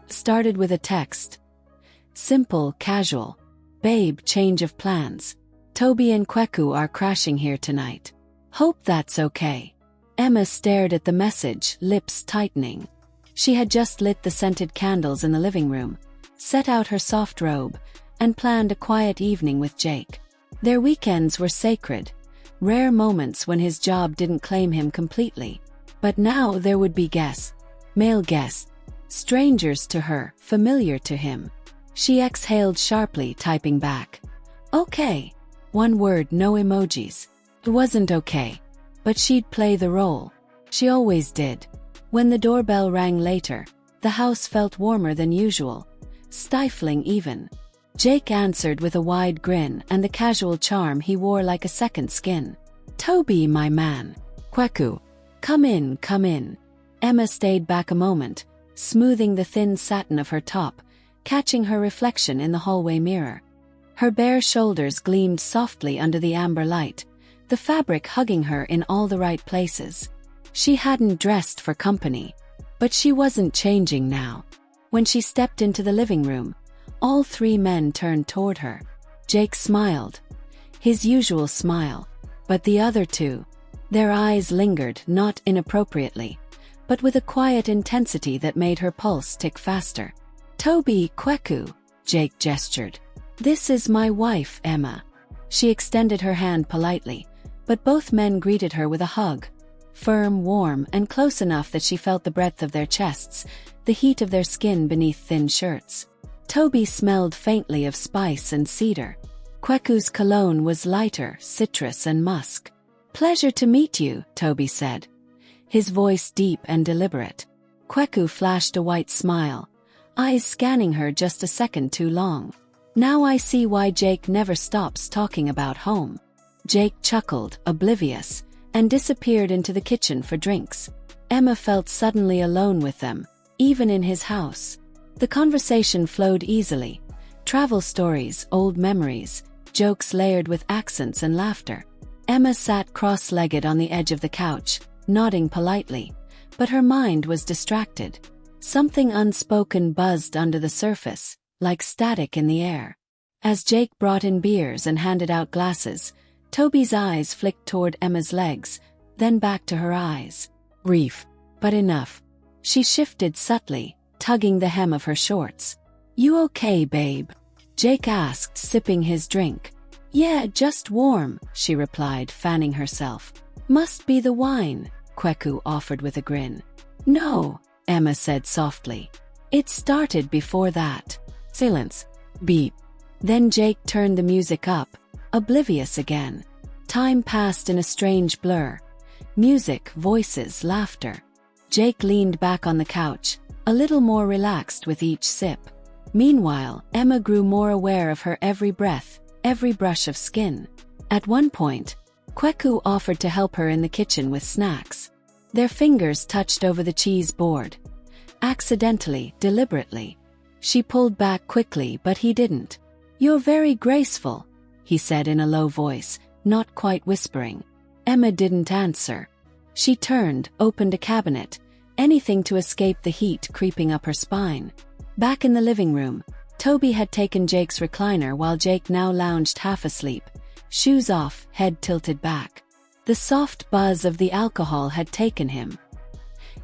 Started with a text. Simple, casual. Babe, change of plans. Toby and Kweku are crashing here tonight. Hope that's okay. Emma stared at the message, lips tightening. She had just lit the scented candles in the living room, set out her soft robe, and planned a quiet evening with Jake. Their weekends were sacred, rare moments when his job didn't claim him completely. But now there would be guests, male guests, strangers to her, familiar to him. She exhaled sharply, typing back. Okay. One word, no emojis. It wasn't okay. But she'd play the role. She always did. When the doorbell rang later, the house felt warmer than usual, stifling even. Jake answered with a wide grin and the casual charm he wore like a second skin. Toby, my man. Kweku. Come in, come in. Emma stayed back a moment, smoothing the thin satin of her top, catching her reflection in the hallway mirror. Her bare shoulders gleamed softly under the amber light, the fabric hugging her in all the right places. She hadn't dressed for company, but she wasn't changing now. When she stepped into the living room, all three men turned toward her. Jake smiled, his usual smile, but the other two, their eyes lingered not inappropriately, but with a quiet intensity that made her pulse tick faster. Toby, Kweku, Jake gestured. This is my wife, Emma. She extended her hand politely, but both men greeted her with a hug. Firm, warm, and close enough that she felt the breadth of their chests, the heat of their skin beneath thin shirts. Toby smelled faintly of spice and cedar. Kweku's cologne was lighter, citrus and musk. Pleasure to meet you, Toby said, his voice deep and deliberate. Kweku flashed a white smile, eyes scanning her just a second too long. Now I see why Jake never stops talking about home. Jake chuckled, oblivious, and disappeared into the kitchen for drinks. Emma felt suddenly alone with them, even in his house. The conversation flowed easily. Travel stories, old memories, jokes layered with accents and laughter. Emma sat cross-legged on the edge of the couch, nodding politely, but her mind was distracted. Something unspoken buzzed under the surface, like static in the air. As Jake brought in beers and handed out glasses, Toby's eyes flicked toward Emma's legs, then back to her eyes. Brief, but enough. She shifted subtly, tugging the hem of her shorts. You okay, babe? Jake asked, sipping his drink. Yeah, just warm, she replied, fanning herself. Must be the wine, Kweku offered with a grin. No, Emma said softly. It started before that. Silence. Beep. Then Jake turned the music up, oblivious again. Time passed in a strange blur. Music, voices, laughter. Jake leaned back on the couch, a little more relaxed with each sip. Meanwhile, Emma grew more aware of her every breath, every brush of skin. At one point, Kweku offered to help her in the kitchen with snacks. Their fingers touched over the cheese board. Accidentally, deliberately. She pulled back quickly, but he didn't. You're very graceful, he said in a low voice, not quite whispering. Emma didn't answer. She turned, opened a cabinet, anything to escape the heat creeping up her spine. Back in the living room, Toby had taken Jake's recliner while Jake now lounged half asleep, shoes off, head tilted back. The soft buzz of the alcohol had taken him.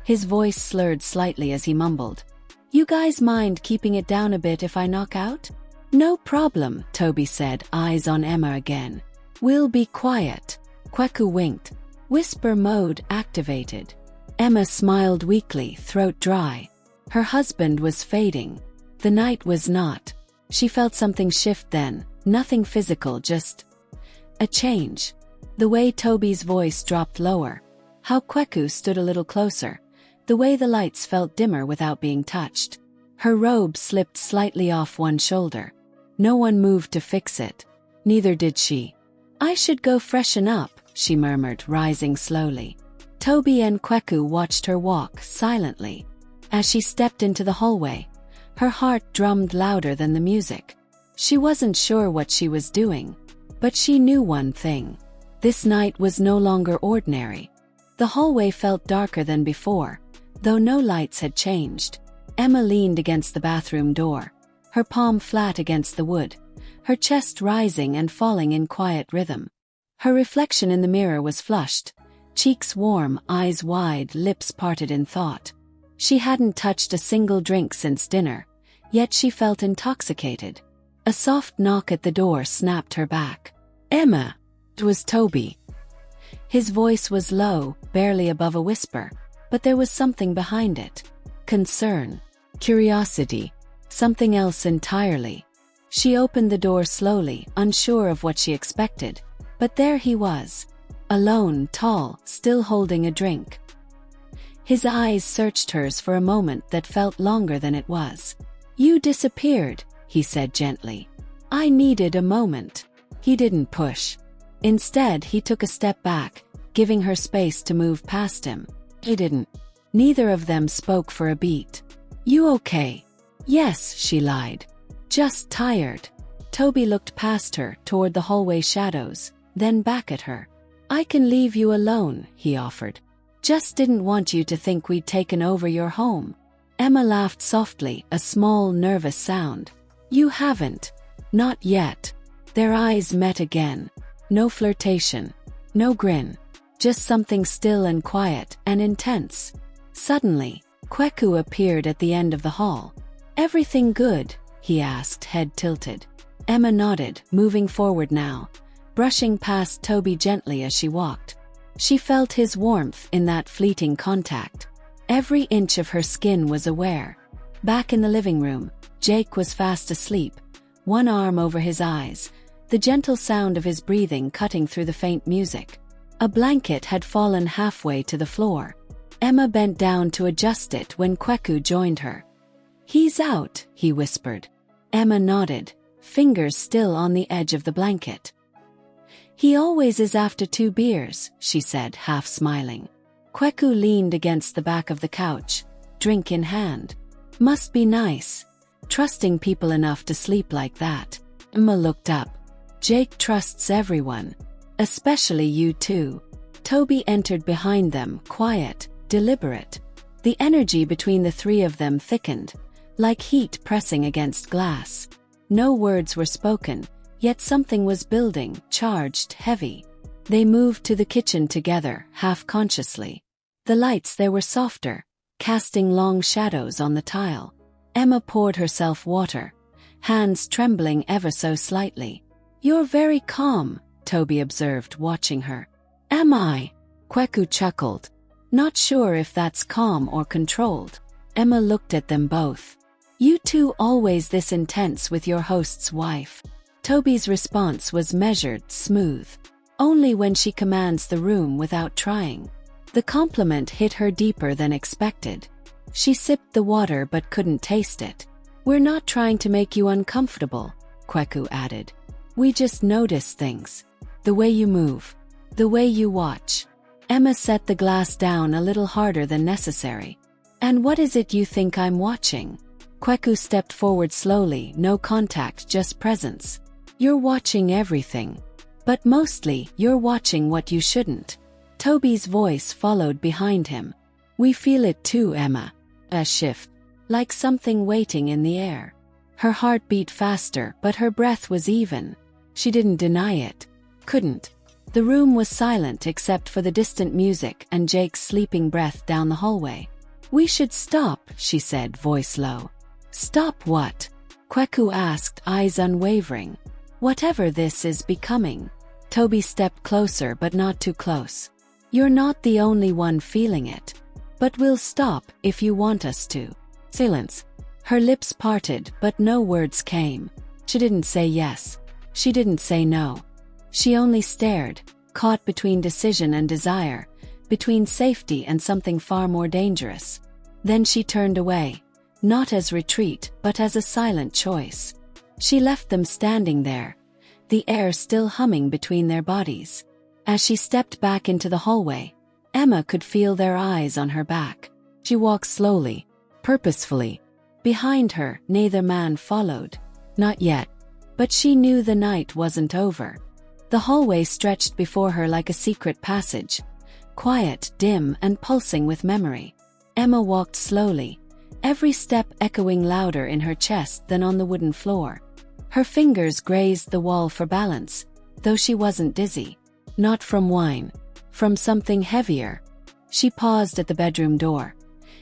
His voice slurred slightly as he mumbled. You guys mind keeping it down a bit if I knock out? No problem, Toby said, eyes on Emma again. We'll be quiet. Kweku winked. Whisper mode activated. Emma smiled weakly, throat dry. Her husband was fading. The night was not. She felt something shift then, nothing physical, just a change. The way Toby's voice dropped lower, how Kweku stood a little closer, the way the lights felt dimmer without being touched. Her robe slipped slightly off one shoulder. No one moved to fix it. Neither did she. I should go freshen up, she murmured, rising slowly. Toby and Kweku watched her walk silently. As she stepped into the hallway, her heart drummed louder than the music. She wasn't sure what she was doing, but she knew one thing. This night was no longer ordinary. The hallway felt darker than before, though no lights had changed. Emma leaned against the bathroom door, her palm flat against the wood, her chest rising and falling in quiet rhythm. Her reflection in the mirror was flushed, cheeks warm, eyes wide, lips parted in thought. She hadn't touched a single drink since dinner, yet she felt intoxicated. A soft knock at the door snapped her back. "Emma!" It was Toby. His voice was low, barely above a whisper, but there was something behind it. Concern, curiosity, something else entirely. She opened the door slowly, unsure of what she expected, but there he was. Alone, tall, still holding a drink. His eyes searched hers for a moment that felt longer than it was. "You disappeared," he said gently. "I needed a moment." He didn't push. Instead, he took a step back, giving her space to move past him. He didn't. Neither of them spoke for a beat. "You okay?" "Yes," she lied. "Just tired." Toby looked past her, toward the hallway shadows, then back at her. "I can leave you alone," he offered. "Just didn't want you to think we'd taken over your home." Emma laughed softly, a small, nervous sound. "You haven't. Not yet." Their eyes met again. No flirtation. No grin. Just something still and quiet and intense. Suddenly, Kweku appeared at the end of the hall. "Everything good?" he asked, head tilted. Emma nodded, moving forward now, brushing past Toby gently as she walked. She felt his warmth in that fleeting contact. Every inch of her skin was aware. Back in the living room, Jake was fast asleep, one arm over his eyes, the gentle sound of his breathing cutting through the faint music. A blanket had fallen halfway to the floor. Emma bent down to adjust it when Kweku joined her. "He's out," he whispered. Emma nodded, fingers still on the edge of the blanket. "He always is after 2 beers, she said, half smiling. Kweku leaned against the back of the couch, drink in hand. "Must be nice. Trusting people enough to sleep like that." Emma looked up. "Jake trusts everyone. Especially you two." Toby entered behind them, quiet, deliberate. The energy between the three of them thickened, like heat pressing against glass. No words were spoken, yet something was building, charged, heavy. They moved to the kitchen together, half-consciously. The lights there were softer, casting long shadows on the tile. Emma poured herself water, hands trembling ever so slightly. "You're very calm," Toby observed, watching her. "Am I?" Kweku chuckled. "Not sure if that's calm or controlled." Emma looked at them both. "You two always this intense with your host's wife?" Toby's response was measured, smooth. "Only when she commands the room without trying." The compliment hit her deeper than expected. She sipped the water but couldn't taste it. "We're not trying to make you uncomfortable," Kweku added. "We just notice things. The way you move. The way you watch." Emma set the glass down a little harder than necessary. "And what is it you think I'm watching?" Kweku stepped forward slowly, no contact, just presence. "You're watching everything. But mostly, you're watching what you shouldn't." Toby's voice followed behind him. "We feel it too, Emma." A shift. Like something waiting in the air. Her heart beat faster, but her breath was even. She didn't deny it. Couldn't. The room was silent except for the distant music and Jake's sleeping breath down the hallway. "We should stop," she said, voice low. "Stop what?" Kweku asked, eyes unwavering. "Whatever this is becoming." Toby stepped closer but not too close. "You're not the only one feeling it. But we'll stop if you want us to." Silence. Her lips parted but no words came. She didn't say yes. She didn't say no. She only stared, caught between decision and desire, between safety and something far more dangerous. Then she turned away, not as retreat but as a silent choice. She left them standing there, the air still humming between their bodies. As she stepped back into the hallway, Emma could feel their eyes on her back. She walked slowly, purposefully. Behind her, neither man followed. Not yet. But she knew the night wasn't over. The hallway stretched before her like a secret passage, quiet, dim, and pulsing with memory. Emma walked slowly, every step echoing louder in her chest than on the wooden floor. Her fingers grazed the wall for balance, though she wasn't dizzy. Not from wine. From something heavier. She paused at the bedroom door,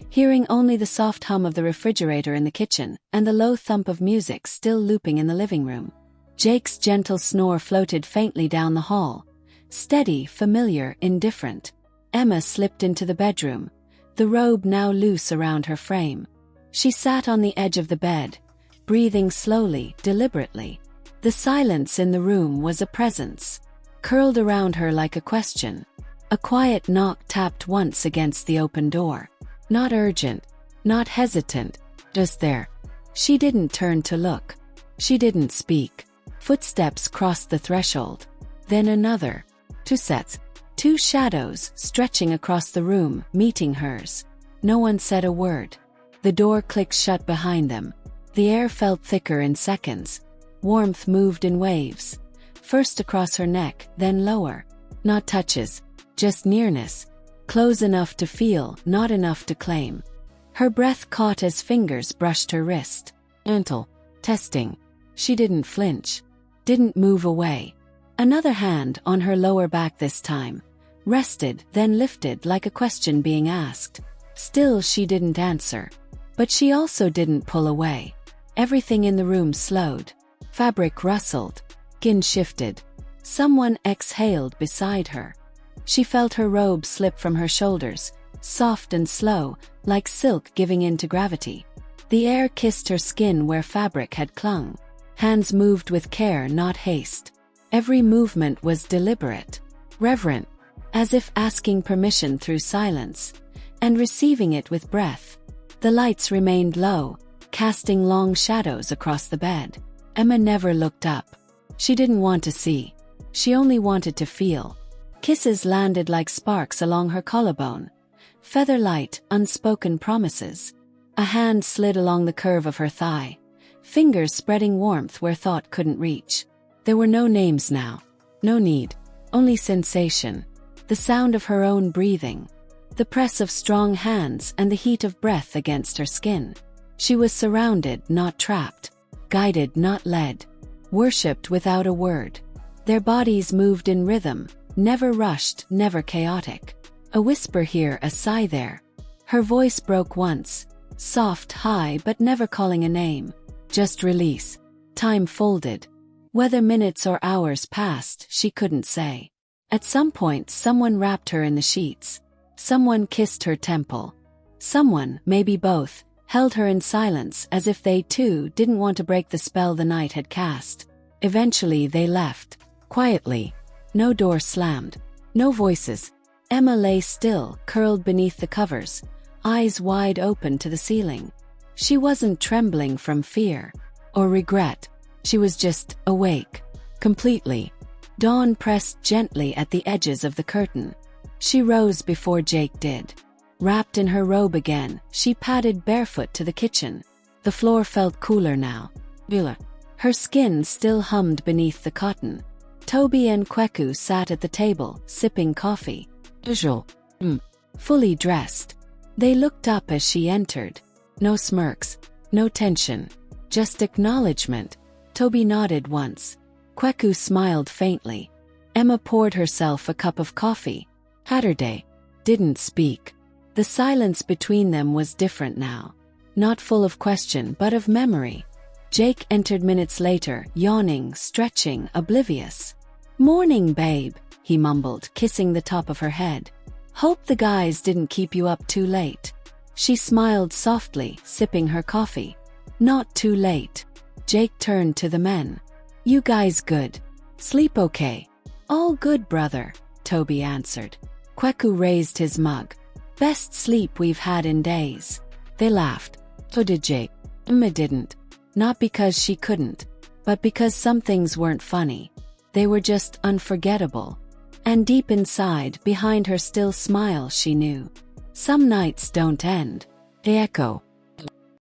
hearing only the soft hum of the refrigerator in the kitchen and the low thump of music still looping in the living room. Jake's gentle snore floated faintly down the hall, steady, familiar, indifferent. Emma slipped into the bedroom, the robe now loose around her frame. She sat on the edge of the bed, breathing slowly, deliberately. The silence in the room was a presence, curled around her like a question. A quiet knock tapped once against the open door. Not urgent, not hesitant, just there. She didn't turn to look. She didn't speak. Footsteps crossed the threshold. Then another. 2 sets. 2 shadows stretching across the room, meeting hers. No one said a word. The door clicked shut behind them. The air felt thicker in seconds. Warmth moved in waves. First across her neck, then lower. Not touches, just nearness. Close enough to feel, not enough to claim. Her breath caught as fingers brushed her wrist. Gentle. Testing. She didn't flinch. Didn't move away. Another hand, on her lower back this time, rested, then lifted like a question being asked. Still she didn't answer. But she also didn't pull away. Everything in the room slowed. Fabric rustled. Skin shifted. Someone exhaled beside her. She felt her robe slip from her shoulders, soft and slow, like silk giving in to gravity. The air kissed her skin where fabric had clung. Hands moved with care, not haste. Every movement was deliberate, reverent, as if asking permission through silence, and receiving it with breath. The lights remained low, casting long shadows across the bed. Emma never looked up. She didn't want to see. She only wanted to feel. Kisses landed like sparks along her collarbone. Feather-light, unspoken promises. A hand slid along the curve of her thigh, fingers spreading warmth where thought couldn't reach. There were no names now. No need. Only sensation. The sound of her own breathing. The press of strong hands and the heat of breath against her skin. She was surrounded, not trapped. Guided, not led. Worshipped without a word. Their bodies moved in rhythm, never rushed, never chaotic. A whisper here, a sigh there. Her voice broke once, soft, high, but never calling a name. Just release. Time folded. Whether minutes or hours passed, she couldn't say. At some point, someone wrapped her in the sheets. Someone kissed her temple. Someone, maybe both, held her in silence as if they too didn't want to break the spell the night had cast. Eventually they left. Quietly. No door slammed. No voices. Emma lay still, curled beneath the covers, eyes wide open to the ceiling. She wasn't trembling from fear or regret. She was just awake. Completely. Dawn pressed gently at the edges of the curtain. She rose before Jake did. Wrapped in her robe again, she padded barefoot to the kitchen. The floor felt cooler now. Her skin still hummed beneath the cotton. Toby and Kweku sat at the table, sipping coffee. Fully dressed. They looked up as she entered. No smirks. No tension. Just acknowledgement. Toby nodded once. Kweku smiled faintly. Emma poured herself a cup of coffee. Had her day. Didn't speak. The silence between them was different now. Not full of question but of memory. Jake entered minutes later, yawning, stretching, oblivious. "Morning, babe," he mumbled, kissing the top of her head. "Hope the guys didn't keep you up too late." She smiled softly, sipping her coffee. "Not too late." Jake turned to the men. "You guys good? Sleep okay?" "All good, brother," Toby answered. Kweku raised his mug. "Best sleep we've had in days." They laughed. So did Jake. Emma didn't. Not because she couldn't, but because some things weren't funny. They were just unforgettable. And deep inside, behind her still smile, she knew. Some nights don't end. They echo.